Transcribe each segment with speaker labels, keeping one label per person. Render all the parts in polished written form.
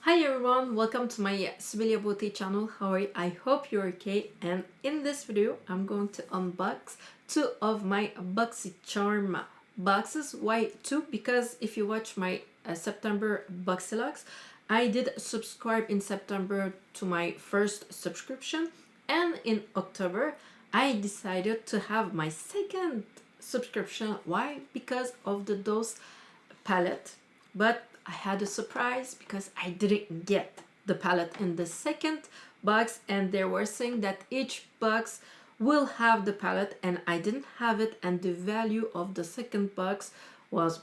Speaker 1: Hi everyone, welcome to my Sibylia Beauty channel. How are you? I hope you're okay. And in this video, I'm going to unbox two of my BoxyCharm boxes. Why two? Because if you watch my September BoxyLuxe, I did subscribe in September to my first subscription, and in October, I decided to have my second subscription. Why? Because of the Dose palette. But I had a surprise because I didn't get the palette in the second box, and they were saying that each box will have the palette, and I didn't have it, and the value of the second box was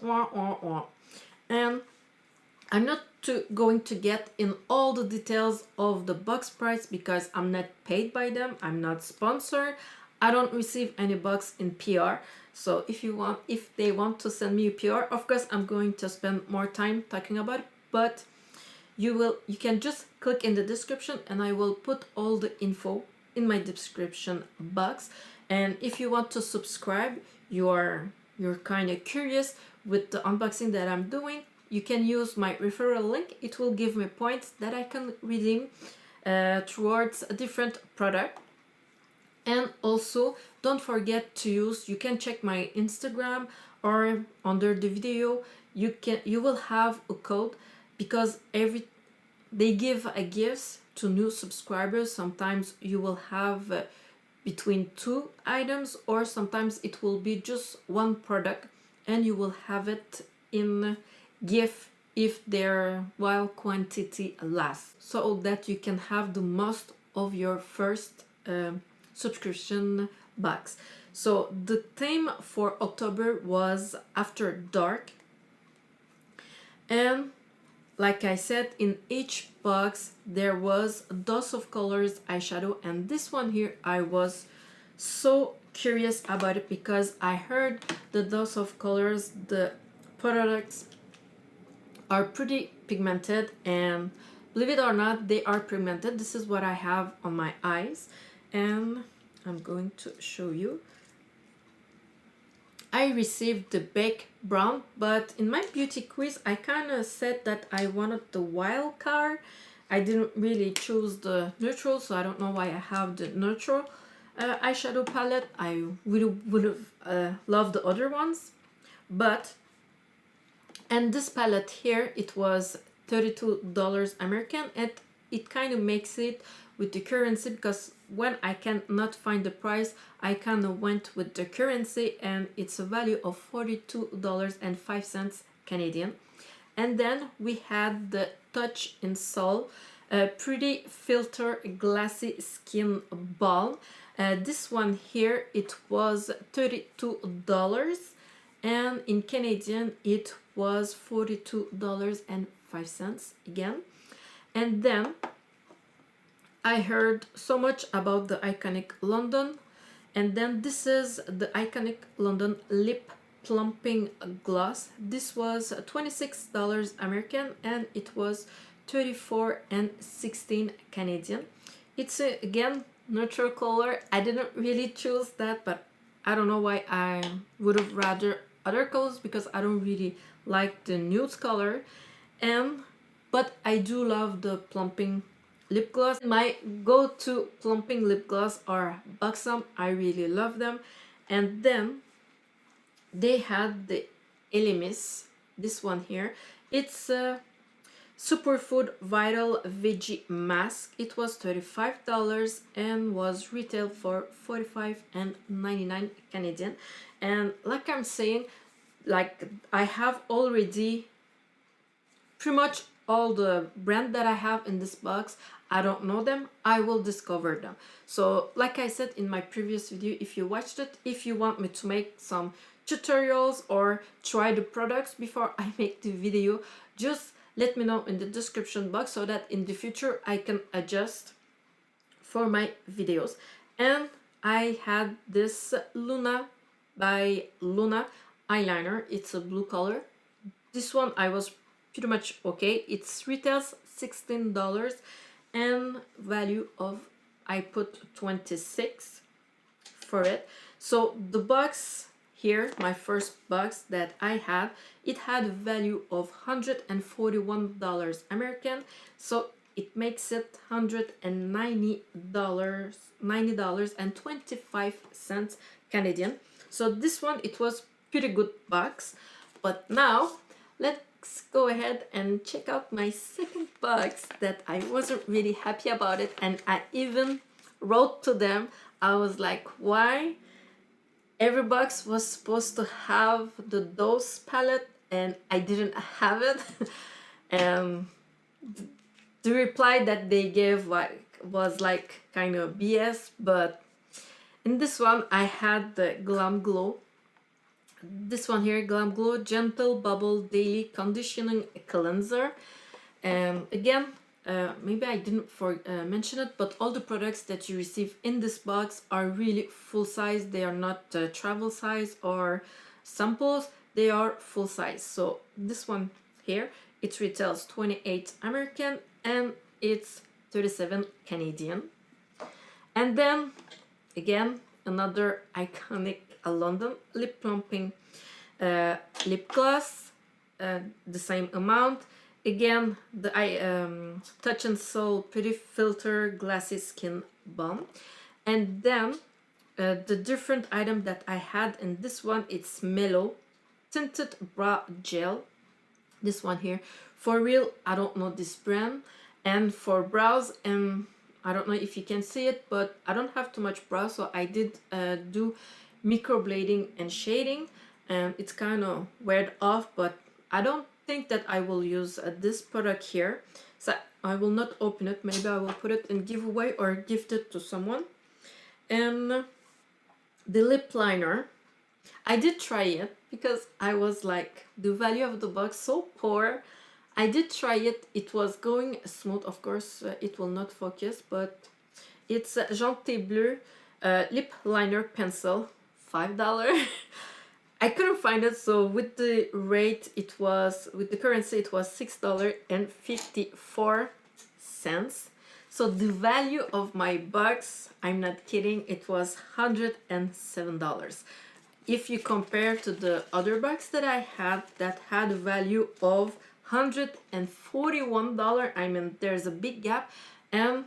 Speaker 1: and I'm not going to get in all the details of the box price because I'm not paid by them. I'm not sponsored. I don't receive any box in PR. So if they want to send me a PR, of course I'm going to spend more time talking about it, but you can just click in the description and I will put all the info in my description box. And if you want to subscribe, you're kind of curious with the unboxing that I'm doing, you can use my referral link. It will give me points that I can redeem towards a different product. And also don't forget to you can check my Instagram, or under the video you will have a code, because they give a gifts to new subscribers. Sometimes you will have between two items, or sometimes it will be just one product and you will have it in gift if their while quantity lasts, so that you can have the most of your first subscription box. So the theme for October was After Dark, and like I said, in each box there was a dose of colors eyeshadow, and this one here I was so curious about it because I heard the dose of colors, the products are pretty pigmented, and believe it or not, they are pigmented. This is what I have on my eyes, and I'm going to show you. I received the Baked Brown, but in my beauty quiz I kind of said that I wanted the wild card. I didn't really choose the neutral, so I don't know why I have the neutral eyeshadow palette. I really would have loved the other ones, but and this palette here, it was $32 American, and it kind of makes it with the currency, because when I cannot find the price, I kind of went with the currency, and it's a value of $42.05 Canadian. And then we had the Touch in Sol Pretty Filter Glassy Skin Balm. This one here, it was $32, and in Canadian it was $42.05 again. And then I heard so much about the Iconic London, and then this is the Iconic London Lip Plumping Gloss. This was $26 American, and it was $34.16 Canadian. It's again neutral color. I didn't really choose that, but I don't know why I would have rather other colors, because I don't really like the nude color. But I do love the plumping lip gloss. My go-to plumping lip gloss are BoxyCharm. I really love them. And then they had the Elimis, this one here. It's a Superfood Vital Veggie Mask. It was $35 and was retailed for $45.99 Canadian. And like I'm saying, like I have already pretty much all the brand that I have in this box. I don't know them. I will discover them. So like I said in my previous video, if you watched it, if you want me to make some tutorials or try the products before I make the video, just let me know in the description box, so that in the future I can adjust for my videos. And I had this Luna by Luna eyeliner. It's a blue color. This one I was pretty much okay. It's retails $16 and value of, I put 26 for it. So the box here, my first box that I had, it had a value of $141 American, so it makes it $90.25 Canadian. So this one, it was pretty good box. But now let's go ahead and check out my second box that I wasn't really happy about it, and I even wrote to them. I was like, why every box was supposed to have the dose palette and I didn't have it? And the reply that they gave was like kind of BS. But in this one I had the Glam Glow. This one here, Glam Glow Gentle Bubble Daily Conditioning Cleanser. And again, maybe I didn't mention it, but all the products that you receive in this box are really full size. They are not travel size or samples, they are full size. So this one here, it retails 28 American and it's 37 Canadian. And then again, another iconic London lip plumping lip gloss, the same amount. Again, the Touch and Soul Pretty Filter Glassy Skin Balm. And then the different item that I had in this one, it's Mellow Tinted Brow Gel. This one here, for real, I don't know this brand. And for brows, I don't know if you can see it, but I don't have too much brow, so I did do microblading and shading, and it's kind of weared off, but I don't think that I will use this product here, so I will not open it. Maybe I will put it in giveaway or gift it to someone. And the lip liner, I did try it because I was like, the value of the box so poor. I did try it, it was going smooth. Of course it will not focus, but it's Gentil Bleu lip liner pencil, $5. I couldn't find it, so with the rate it was, with the currency it was $6.54. So the value of my box, I'm not kidding, it was $107. If you compare to the other box that I had that had a value of $141, I mean there's a big gap. And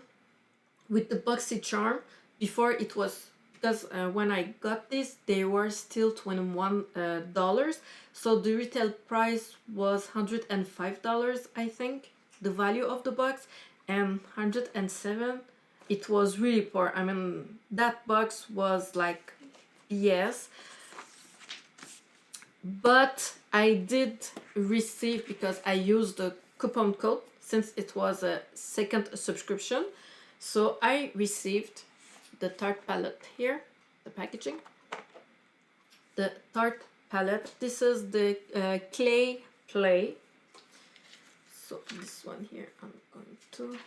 Speaker 1: with the BoxyCharm, before it was, because when I got this they were still $21, so the retail price was $105, I think, the value of the box, and $107, it was really poor. I mean that box was like BS. But I did receive, because I used the coupon code since it was a second subscription, so I received the Tarte palette here, the packaging, the Tarte palette. This is the clay play. So this one here, I'm going to,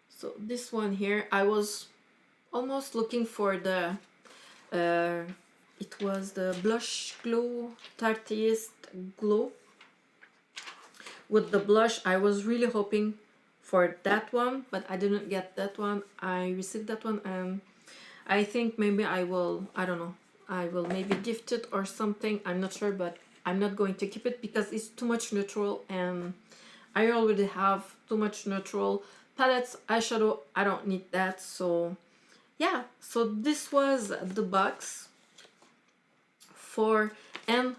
Speaker 1: so this one here, I was almost looking for the it was the Blush Glow Tarteist Glow. With the blush, I was really hoping for that one, but I didn't get that one. I received that one, and I think maybe I will, I don't know, I will maybe gift it or something. I'm not sure, but I'm not going to keep it because it's too much neutral, and I already have too much neutral palettes, eyeshadow. I don't need that. So yeah, so this was the box for, and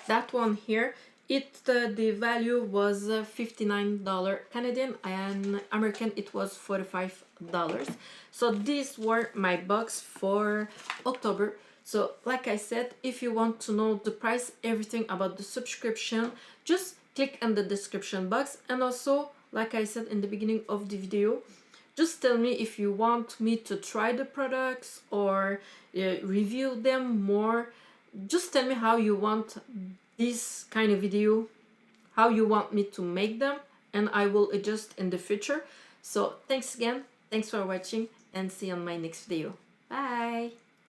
Speaker 1: that one here, it the value was $59 Canadian, and American it was $45. So these were my box for October. So like I said, if you want to know the price, everything about the subscription, just click in the description box. And also, like I said in the beginning of the video, just tell me if you want me to try the products or review them more. Just tell me how you want this kind of video, how you want me to make them, and I will adjust in the future. So thanks again, thanks for watching, and see you on my next video. Bye!